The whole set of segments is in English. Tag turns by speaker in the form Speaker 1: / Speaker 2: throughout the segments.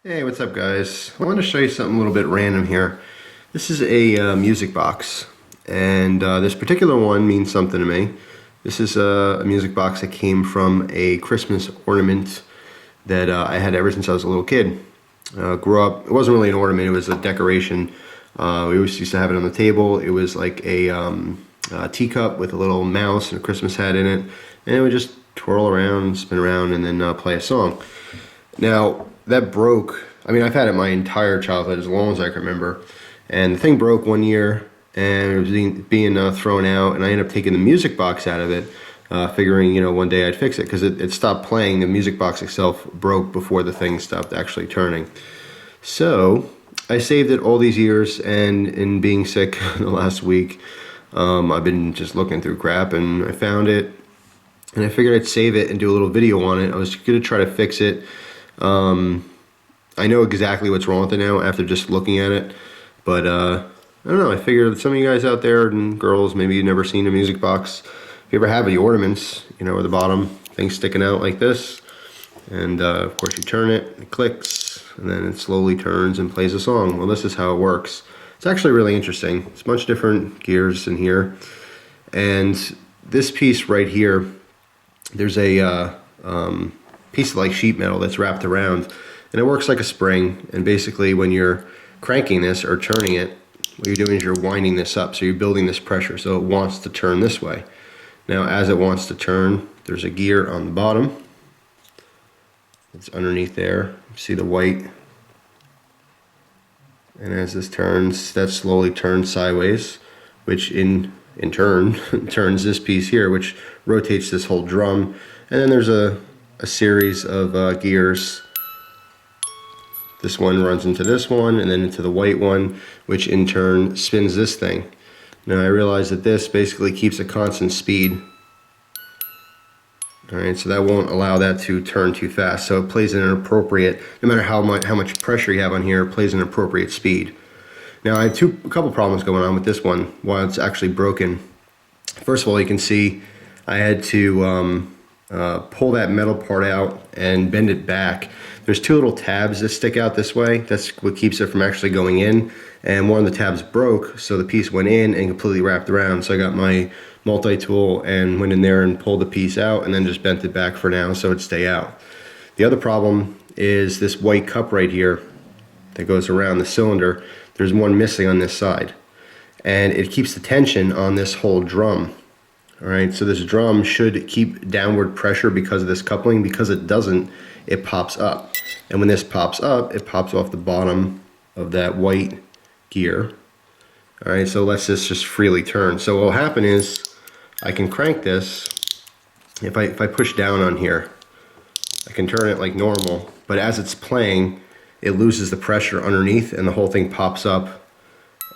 Speaker 1: Hey, what's up guys? I want to show you something a little bit random here. This is a music box, and this particular one means something to me. This is a music box that came from a Christmas ornament that I had ever since I was a little kid. Grew up, it wasn't really an ornament, it was a decoration. We always used to have it on the table. It was like a teacup with a little mouse and a Christmas hat in it, and it would just twirl around, spin around, and then play a song. Now, that broke. I mean, I've had it my entire childhood, as long as I can remember. And the thing broke one year, and it was being thrown out, and I ended up taking the music box out of it, figuring, one day I'd fix it, because it stopped playing. The music box itself broke before the thing stopped actually turning. So, I saved it all these years, and in being sick the last week, I've been just looking through crap, and I found it, and I figured I'd save it and do a little video on it. I was going to try to fix it. I know exactly what's wrong with it now after just looking at it, but I don't know, I figured some of you guys out there and girls, maybe you've never seen a music box. If you ever have the ornaments, at the bottom, things sticking out like this, and of course you turn it, it clicks, and then it slowly turns and plays a song. Well, this is how it works. It's actually really interesting. It's a bunch of different gears in here, and this piece right here, there's a piece of like sheet metal that's wrapped around, and it works like a spring. And basically when you're cranking this or turning it, what you're doing is you're winding this up, so you're building this pressure so it wants to turn this way. Now as it wants to turn, there's a gear on the bottom. It's underneath there. You see the white, and as this turns, that slowly turns sideways, which in turn turns this piece here, which rotates this whole drum. And then there's a series of gears. This one runs into this one, and then into the white one, which in turn spins this thing. Now I realize that this basically keeps a constant speed. Alright, so that won't allow that to turn too fast. So it plays in an appropriate, no matter how much pressure you have on here, it plays an appropriate speed. Now I have a couple problems going on with this one while it's actually broken. First of all, you can see I had to pull that metal part out and bend it back. There's two little tabs that stick out this way. That's what keeps it from actually going in. And one of the tabs broke, so the piece went in and completely wrapped around. So I got my multi-tool and went in there and pulled the piece out and then just bent it back for now so it'd stay out. The other problem is this white cup right here that goes around the cylinder. There's one missing on this side, and it keeps the tension on this whole drum. Alright, so this drum should keep downward pressure because of this coupling. Because it doesn't, it pops up. And when this pops up, it pops off the bottom of that white gear. Alright, so it lets this just freely turn. So what will happen is, I can crank this. If I push down on here, I can turn it like normal, but as it's playing, it loses the pressure underneath and the whole thing pops up,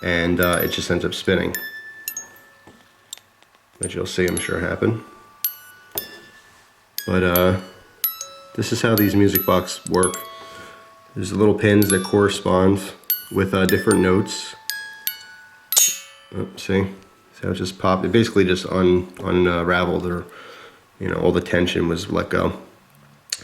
Speaker 1: and it just ends up spinning. Which you'll see, I'm sure, happen. But this is how these music boxes work. There's the little pins that correspond with different notes. Oh, see how it just popped? It basically just unraveled, or all the tension was let go.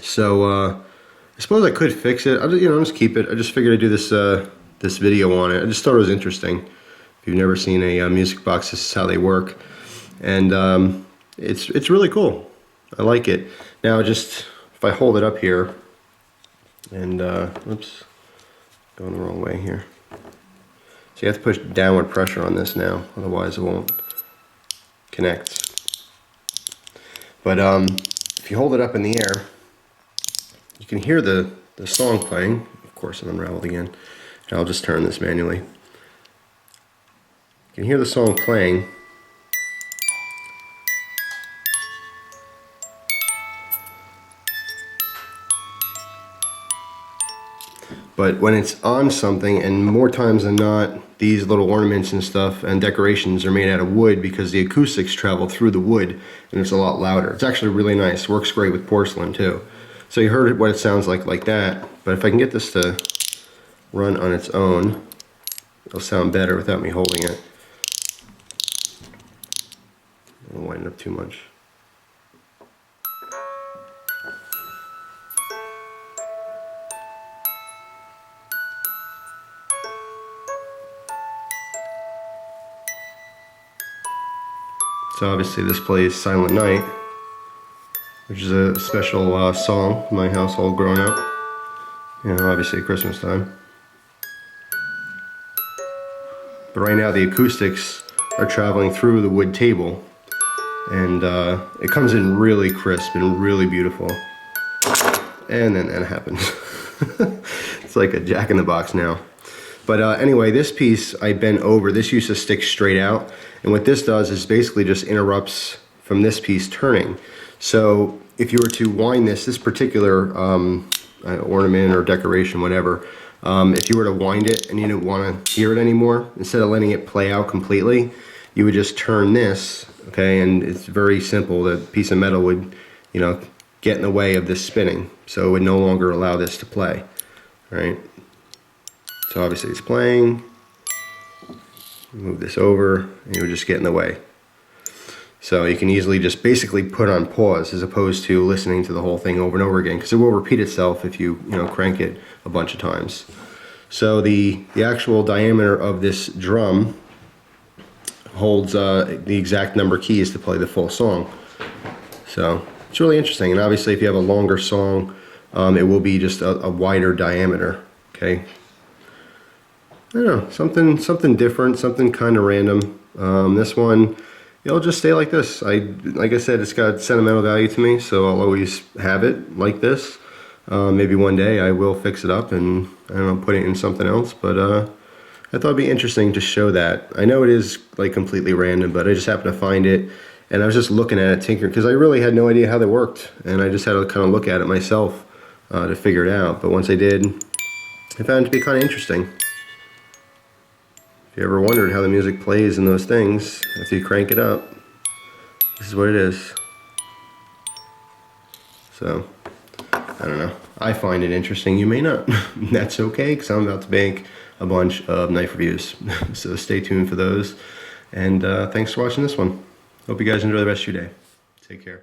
Speaker 1: So I suppose I could fix it. I'll just keep it. I just figured I'd do this video on it. I just thought it was interesting. If you've never seen a music box, this is how they work. And it's really cool. I like it. Now just, if I hold it up here, and oops, going the wrong way here. So you have to push downward pressure on this now, otherwise it won't connect. But if you hold it up in the air, you can hear the song playing. Of course, it unraveled again. And I'll just turn this manually. You can hear the song playing. But when it's on something, and more times than not, these little ornaments and stuff and decorations are made out of wood because the acoustics travel through the wood and it's a lot louder. It's actually really nice. Works great with porcelain too. So you heard what it sounds like that. But if I can get this to run on its own, it'll sound better without me holding it. I don't wind up too much. So obviously this plays Silent Night, which is a special song in my household growing up. You know, obviously at Christmas time. But right now the acoustics are traveling through the wood table, and it comes in really crisp and really beautiful. And then that happens. It's like a jack-in-the-box now. But anyway, this piece I bent over. This used to stick straight out, and what this does is basically just interrupts from this piece turning. So if you were to wind this particular ornament or decoration, whatever, if you were to wind it and you didn't want to hear it anymore, instead of letting it play out completely, you would just turn this, okay, and it's very simple. The piece of metal would, you know, get in the way of this spinning, so it would no longer allow this to play, right? So obviously it's playing, move this over, and you would just get in the way. So you can easily just basically put on pause as opposed to listening to the whole thing over and over again, because it will repeat itself if you crank it a bunch of times. So the actual diameter of this drum holds the exact number of keys to play the full song. So it's really interesting, and obviously if you have a longer song, it will be just a wider diameter. Okay, I don't know, something different, something kind of random. This one, it'll just stay like this. Like I said, it's got sentimental value to me, so I'll always have it like this. Maybe one day I will fix it up and, I don't know, put it in something else, but I thought it'd be interesting to show that. I know it is like completely random, but I just happened to find it, and I was just looking at it, tinkering, because I really had no idea how they worked, and I just had to kind of look at it myself to figure it out. But once I did, I found it to be kind of interesting. If you ever wondered how the music plays in those things after you crank it up, this is what it is. So, I don't know. I find it interesting. You may not. That's okay, because I'm about to make a bunch of knife reviews. So stay tuned for those. And thanks for watching this one. Hope you guys enjoy the rest of your day. Take care.